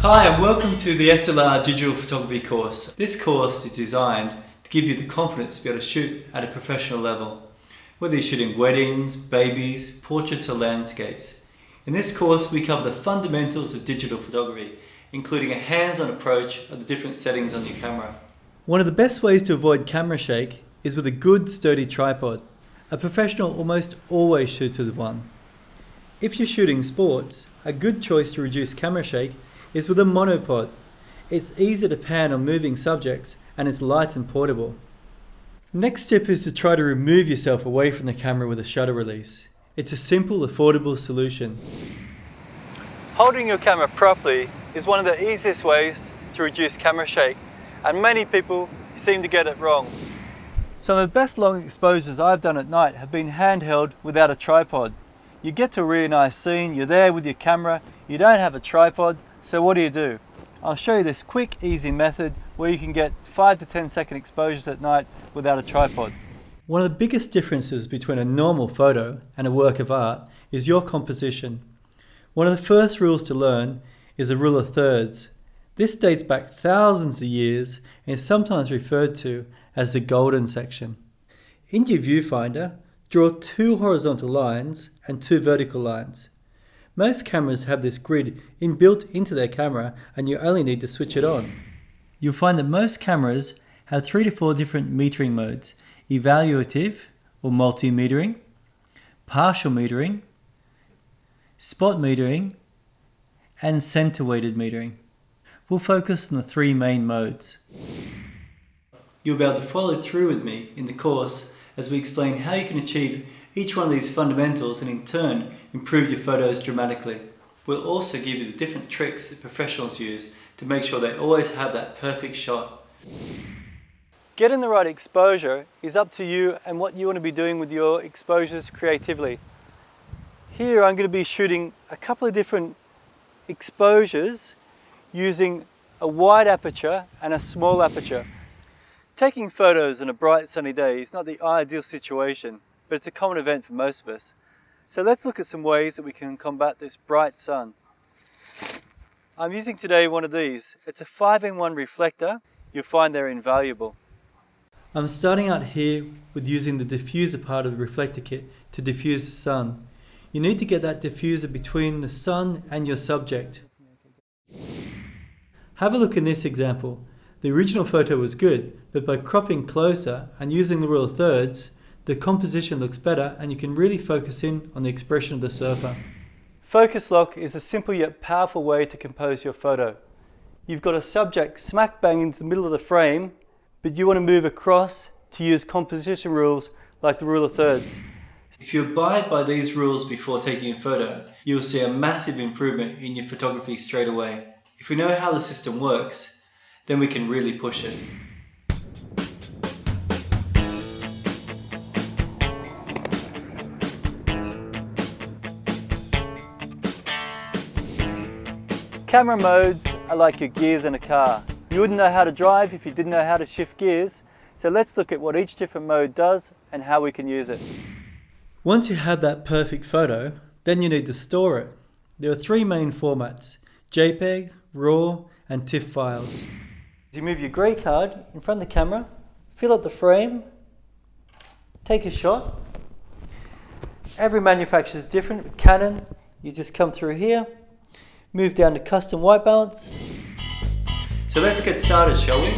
Hi and welcome to the SLR Digital Photography course. This course is designed to give you the confidence to be able to shoot at a professional level, whether you're shooting weddings, babies, portraits or landscapes. In this course we cover the fundamentals of digital photography, including a hands-on approach of the different settings on your camera. One of the best ways to avoid camera shake is with a good sturdy tripod. A professional almost always shoots with one. If you're shooting sports, a good choice to reduce camera shake is with a monopod. It's easy to pan on moving subjects and it's light and portable. Next step is to try to remove yourself away from the camera with a shutter release. It's a simple, affordable solution. Holding your camera properly is one of the easiest ways to reduce camera shake, and many people seem to get it wrong. Some of the best long exposures I've done at night have been handheld without a tripod. You get to a really nice scene, you're there with your camera, you don't have a tripod, so what do? I'll show you this quick, easy method where you can get 5 to 10 second exposures at night without a tripod. One of the biggest differences between a normal photo and a work of art is your composition. One of the first rules to learn is the rule of thirds. This dates back thousands of years and is sometimes referred to as the golden section. In your viewfinder, draw 2 horizontal lines and 2 vertical lines. Most cameras have this grid inbuilt into their camera and you only need to switch it on. You'll find that most cameras have 3 to 4 different metering modes: evaluative or multi-metering, partial metering, spot metering, and center-weighted metering. We'll focus on the 3 main modes. You'll be able to follow through with me in the course as we explain how you can achieve each one of these fundamentals and in turn improve your photos dramatically. We'll also give you the different tricks that professionals use to make sure they always have that perfect shot. Getting the right exposure is up to you and what you want to be doing with your exposures creatively. Here I'm going to be shooting a couple of different exposures using a wide aperture and a small aperture. Taking photos on a bright sunny day is not the ideal situation, but it's a common event for most of us. So let's look at some ways that we can combat this bright sun. I'm using today one of these. It's a 5-in-1 reflector. You'll find they're invaluable. I'm starting out here with using the diffuser part of the reflector kit to diffuse the sun. You need to get that diffuser between the sun and your subject. Have a look in this example. The original photo was good, but by cropping closer and using the rule of thirds, the composition looks better and you can really focus in on the expression of the surfer. Focus lock is a simple yet powerful way to compose your photo. You've got a subject smack bang into the middle of the frame, but you want to move across to use composition rules like the rule of thirds. If you abide by these rules before taking a photo, you will see a massive improvement in your photography straight away. If we know how the system works, then we can really push it. Camera modes are like your gears in a car. You wouldn't know how to drive if you didn't know how to shift gears, so let's look at what each different mode does and how we can use it. Once you have that perfect photo, then you need to store it. There are 3 main formats: JPEG, RAW and TIFF files. You move your grey card in front of the camera, fill up the frame, take a shot. Every manufacturer is different. With Canon, you just come through here, move down to custom white balance. So let's get started, shall we?